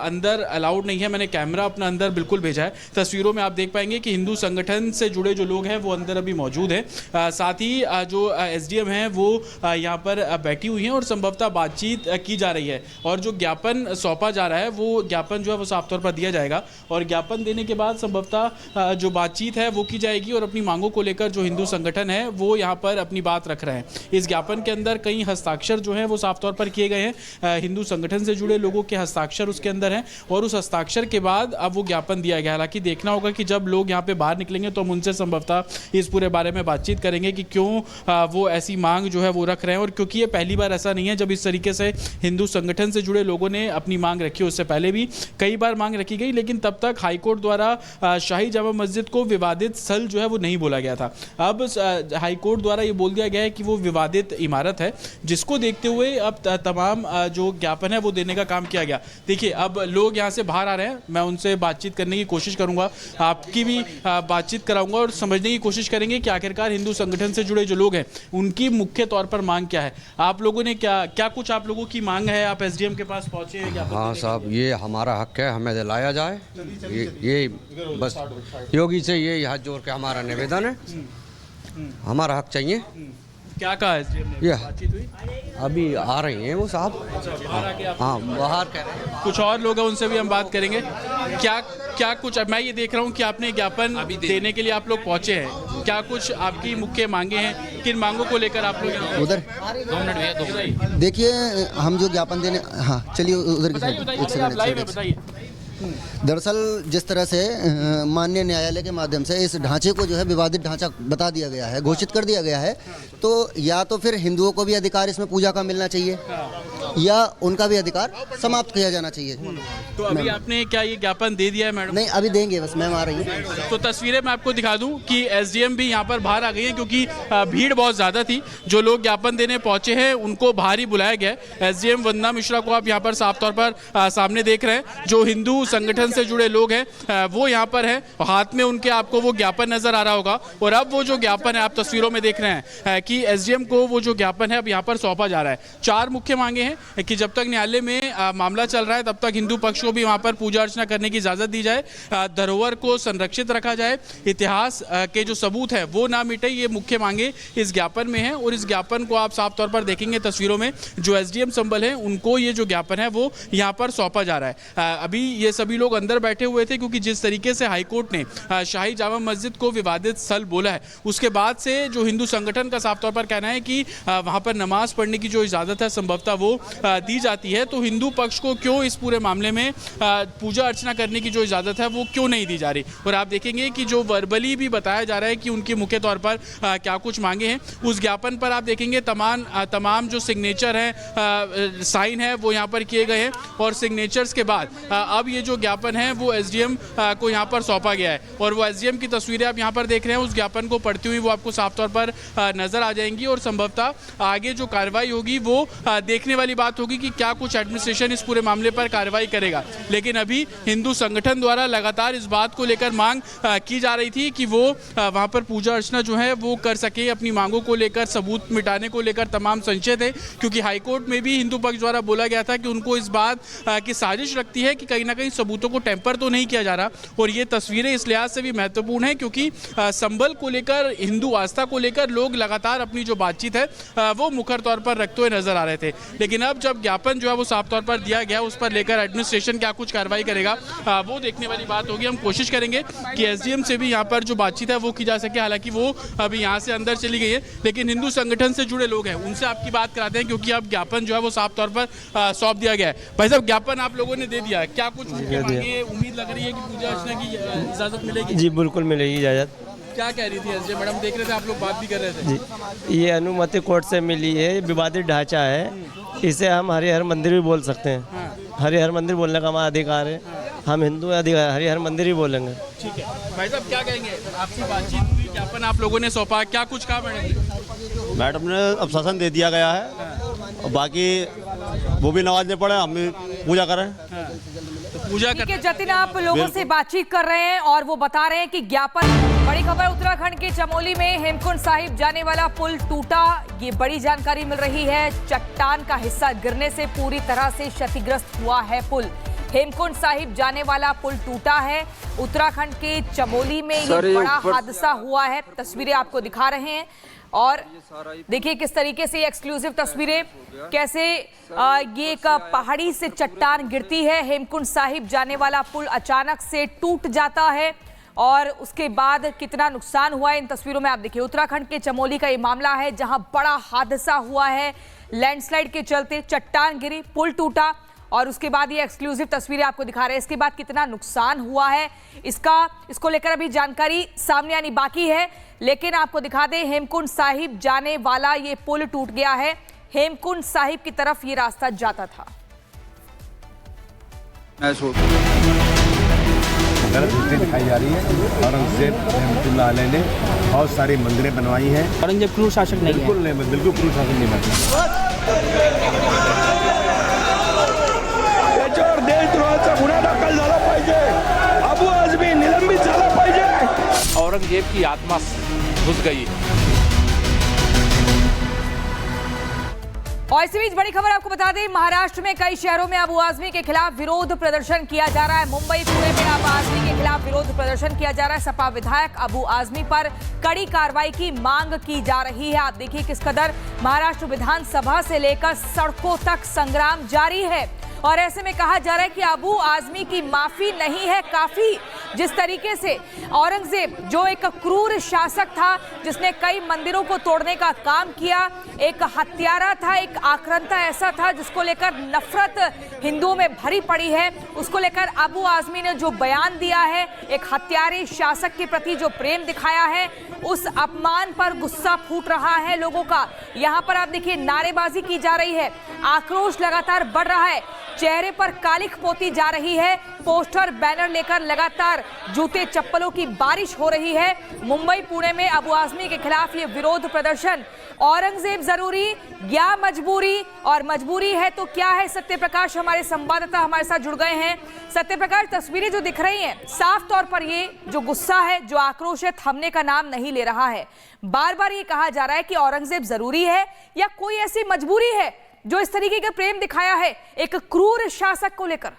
अंदर अलाउड नहीं है। मैंने कैमरा अपना अंदर बिल्कुल भेजा है। तस्वीरों में आप देख पाएंगे कि हिंदू संगठन से जुड़े जो लोग हैं वो अंदर अभी मौजूद हैं। साथ ही जो एसडीएम हैं वो यहाँ पर बैठी हुई हैं और संभवतः बातचीत की जा रही है। और जो ज्ञापन सौंपा जा रहा है वो ज्ञापन जो है वो साफ तौर पर दिया जाएगा और ज्ञापन देने के बाद संभवतः जो बातचीत है वो की जाएगी और अपनी मांगों को लेकर जो हिंदू संगठन है वो यहाँ पर अपनी बात रख रहे हैं। इस ज्ञापन के अंदर कई हस्ताक्षर जो हैं वो साफ तौर पर किए गए हैं। हिंदू संगठन से जुड़े लोगों के हस्ताक्षर उसके अंदर हैं और उस हस्ताक्षर के बाद अब वो ज्ञापन दिया गया। हालांकि देखना होगा कि जब लोग यहाँ पे बाहर निकलेंगे तो हम उनसे संभवतः इस पूरे बारे में बातचीत करेंगे कि क्यों वो ऐसी मांग जो है वो रख रहे हैं। और क्योंकि ये पहली बार ऐसा नहीं है जब इस तरीके से हिंदू संगठन से जुड़े लोगों ने अपनी मांग रखी। उससे पहले भी कई बार मांग रखी गई, लेकिन तब तक हाईकोर्ट द्वारा शाही जामा मस्जिद को विवादित स्थल जो है वो नहीं बोला गया था। अब हाईकोर्ट द्वारा ये बोल दिया गया है कि वो विवादित इमारत है, जिसको देखते हुए अब तमाम जो ज्ञापन है वो देने का काम किया गया। देखिए अब लोग यहाँ से बाहर आ रहे हैं, मैं उनसे बातचीत करने की कोशिश करूंगा, आपकी भी बातचीत कराऊंगा और समझने की कोशिश करेंगे कि आखिरकार हिंदू संगठन से जुड़े जो लोग हैं उनकी मुख्य तौर पर मांग क्या है। आप लोगों ने क्या कुछ आप लोगों की मांग है? आप एसडीएम के पास पहुंचे हैं? हाँ साहब, ये हमारा हक है, हमें दिलाया जाए। ये बस योगी से ये हाथ जोड़ के हमारा निवेदन है, हमारा हक चाहिए। क्या कहा एसडीएम ने? बातचीत हुई? अभी आ रही हैं वो साहब। हाँ बाहर कह रहे हैं। कुछ और लोग हैं, उनसे भी हम बात करेंगे। क्या कुछ मैं ये देख रहा हूँ कि आपने ज्ञापन देने के लिए आप लोग पहुंचे हैं, क्या कुछ आपकी मुख्य मांगे हैं? किन मांगों को लेकर आप लोग उधर? 2 मिनट भैया, देखिए हम जो ज्ञापन देने, हाँ चलिए उधर की साइड बताइए। दरअसल जिस तरह से माननीय न्यायालय के माध्यम से इस ढांचे को जो है विवादित ढांचा बता दिया गया है, घोषित कर दिया गया है, तो या तो फिर हिंदुओं को भी अधिकार इसमें पूजा का मिलना चाहिए या उनका भी अधिकार समाप्त किया जाना चाहिए। तो अभी आपने क्या ये ज्ञापन दे दिया है मैडम? नहीं, अभी देंगे, बस मैम आ रही है। तो तस्वीरें मैं आपको दिखा दूं कि एसडीएम भी यहाँ पर बाहर आ गई है, क्योंकि भीड़ बहुत ज़्यादा थी। जो लोग ज्ञापन देने पहुंचे हैं उनको बाहर ही बुलाया गया है। एसडीएम वंदना मिश्रा को आप यहाँ पर साफ तौर पर सामने देख रहे हैं। जो हिंदू संगठन से जुड़े लोग हैं वो यहाँ पर हैं, हाथ में उनके आपको वो ज्ञापन नजर आ रहा होगा। और अब वो जो ज्ञापन है आप तस्वीरों में देख रहे हैं कि एसडीएम को वो जो ज्ञापन है अब यहाँ पर सौंपा जा रहा है। 4 मुख्य मांगे हैं कि जब तक न्यायालय में मामला चल रहा है तब तक हिंदू पक्ष को भी वहाँ पर पूजा अर्चना करने की इजाजत दी जाए, धरोहर को संरक्षित रखा जाए, इतिहास के जो सबूत है वो ना मिटे। ये मुख्य मांगे इस ज्ञापन में है और इस ज्ञापन को आप साफ तौर पर देखेंगे तस्वीरों में, जो एसडीएम संबल है उनको ये जो ज्ञापन है वो यहाँ पर सौंपा जा रहा है। अभी ये सभी लोग अंदर बैठे हुए थे, क्योंकि जिस तरीके से हाईकोर्ट ने शाही जामा मस्जिद को विवादित स्थल बोला है उसके बाद से जो हिंदू संगठन का साफ तौर पर कहना है कि वहाँ पर नमाज पढ़ने की जो इजाज़त है संभवतः वो दी जाती है, तो हिंदू पक्ष को क्यों इस पूरे मामले में पूजा अर्चना करने की जो इजाज़त है वो क्यों नहीं दी जा रही। और आप देखेंगे कि जो वर्बली भी बताया जा रहा है कि उनकी मुख्य तौर पर क्या कुछ मांगे हैं, उस ज्ञापन पर आप देखेंगे तमाम जो सिग्नेचर है, साइन है वो यहाँ पर किए गए हैं। और सिग्नेचर्स के बाद अब ये जो ज्ञापन है वो एसडीएम को यहाँ पर सौंपा गया है और वो एसडीएम की तस्वीरें आप यहाँ पर देख रहे हैं। उस ज्ञापन को पढ़ती हुई वो आपको साफ तौर पर नजर आ जाएंगी और संभवतः आगे जो कार्रवाई होगी वो देखने वाली बात होगी कि क्या कुछ एडमिनिस्ट्रेशन इस पूरे मामले पर कार्रवाई करेगा। लेकिन अभी हिंदू संगठन द्वारा लगातार इस बात को लेकर मांग की जा रही थी कि वो वहाँ पर पूजा अर्चना जो है वो कर सके। अपनी मांगों को लेकर, सबूत मिटाने को लेकर तमाम संशय थे, क्योंकि हाईकोर्ट में भी हिंदू पक्ष द्वारा बोला गया था कि उनको इस बात की साजिश लगती है कि कहीं ना कहीं सबूतों को टेम्पर तो नहीं किया जा रहा। और ये तस्वीरें इस लिहाज से भी महत्वपूर्ण है क्योंकि संबल को लेकर, हिंदू आस्था को लेकर लोग लगातार अपनी जो बातचीत है वो मुखर तौर पर रखते हुए नजर आ रहे थे। लेकिन अब जब ज्ञापन जो है वो साफ तौर पर दिया गया, उस पर लेकर एडमिनिस्ट्रेशन क्या कुछ कार्रवाई करेगा वो देखने वाली बात होगी। हम कोशिश करेंगे कि एसडीएम से भी यहाँ पर जो बातचीत है वो की जा सके। हालांकि वो अभी यहाँ से अंदर चली गई है, लेकिन हिंदू संगठन से जुड़े लोग हैं उनसे आपकी बात कराते हैं, क्योंकि अब ज्ञापन जो है वो साफ तौर पर सौंप दिया गया है। भाई साहब, ज्ञापन आप लोगों ने दे दिया है, क्या कुछ उम्मीद लग रही है कि पूजा अर्चना की इजाजत मिलेगी? जी बिल्कुल मिलेगी इजाज़त। क्या कह रही थी एसडीएम मैडम? देख रहे थे आप लोग, बात भी कर रहे थे। जी, ये अनुमति कोर्ट से मिली है, विवादित ढांचा है, इसे हम हरिहर मंदिर भी बोल सकते हैं। हरिहर मंदिर बोलने का हमारा अधिकार है, हम हिंदू हरिहर मंदिर ही बोलेंगे। ठीक है भाई साहब, क्या कहेंगे? आपकी बातचीत हुई, ज्ञापन आप लोगों ने सौंपा, क्या कुछ कहा मैडम? मैडम ने अब शासन दे दिया गया है और बाकी वो भी नमाज नहीं पढ़े, हम भी पूजा करें। पूजा ठीक है जतिन, आप लोगों से बातचीत कर रहे हैं और वो बता रहे हैं कि ज्ञापन। बड़ी खबर उत्तराखंड के चमोली में हेमकुंड साहिब जाने वाला पुल टूटा, ये बड़ी जानकारी मिल रही है। चट्टान का हिस्सा गिरने से पूरी तरह से क्षतिग्रस्त हुआ है पुल। हेमकुंड साहिब जाने वाला पुल टूटा है। उत्तराखंड के चमोली में ये बड़ा हादसा हुआ है। तस्वीरें आपको दिखा रहे हैं और देखिए किस तरीके से ये एक्सक्लूसिव तस्वीरें, कैसे ये एक पहाड़ी से चट्टान गिरती है, हेमकुंड साहिब जाने वाला पुल अचानक से टूट जाता है और उसके बाद कितना नुकसान हुआ है इन तस्वीरों में आप देखिए। उत्तराखंड के चमोली का ये मामला है जहां बड़ा हादसा हुआ है। लैंडस्लाइड के चलते चट्टान गिरी, पुल टूटा और उसके बाद ये एक्सक्लूसिव तस्वीरें आपको दिखा रहे हैं। इसके बाद कितना नुकसान हुआ है इसको लेकर अभी जानकारी सामने आनी बाकी है, लेकिन आपको दिखा दें हेमकुंड साहिब जाने वाला ये पुल टूट गया है। हेमकुंड साहिब की तरफ ये रास्ता जाता था। गलत तस्वीर दिखाई जा रही है। औरंगजेब रहमतुल्लाह अलैह ने बहुत सारी मंदिरें बनवाई हैं। औरंगजेब क्रूर शासक नहीं है। बिल्कुल क्रूर शासक नहीं बनता। देशद्रोहाचा गुन्हा दाखल झाला पाहिजे, अबू आझमी निलंबित झाला पाहिजे। औरंगजेब की आत्मा घुस गई। और इसी बीच बड़ी खबर आपको बता दें, महाराष्ट्र में कई शहरों में अबू आजमी के खिलाफ विरोध प्रदर्शन किया जा रहा है। मुंबई पुणे में अबू आजमी के खिलाफ विरोध प्रदर्शन किया जा रहा है। सपा विधायक अबू आजमी पर कड़ी कार्रवाई की मांग की जा रही है। आप देखिए किस कदर महाराष्ट्र विधानसभा से लेकर सड़कों तक संग्राम जारी है और ऐसे में कहा जा रहा है कि अबू आजमी की माफी नहीं है काफी। जिस तरीके से औरंगजेब जो एक क्रूर शासक था, जिसने कई मंदिरों को तोड़ने का काम किया, एक हत्यारा था, एक आक्रांता ऐसा था जिसको लेकर नफरत हिंदुओं में भरी पड़ी है, उसको लेकर अबू आजमी ने जो बयान दिया है, एक हत्यारे शासक के प्रति जो प्रेम दिखाया है, उस अपमान पर गुस्सा फूट रहा है लोगों का। यहाँ पर आप देखिए नारेबाजी की जा रही है, आक्रोश लगातार बढ़ रहा है, चेहरे पर कालिख पोती जा रही है, पोस्टर बैनर लेकर लगातार जूते चप्पलों की बारिश हो रही है। मुंबई पुणे में अबू आजमी के खिलाफ ये विरोध प्रदर्शन। औरंगजेब जरूरी या मजबूरी, और मजबूरी है तो क्या है? सत्यप्रकाश हमारे संवाददाता हमारे साथ जुड़ गए हैं। सत्यप्रकाश, तस्वीरें जो दिख रही हैं, साफ तौर पर ये जो गुस्सा है, जो आक्रोश है, थमने का नाम नहीं ले रहा है। बार बार ये कहा जा रहा है कि औरंगजेब जरूरी है या कोई ऐसी मजबूरी है जो इस तरीके का प्रेम दिखाया है एक क्रूर शासक को लेकर।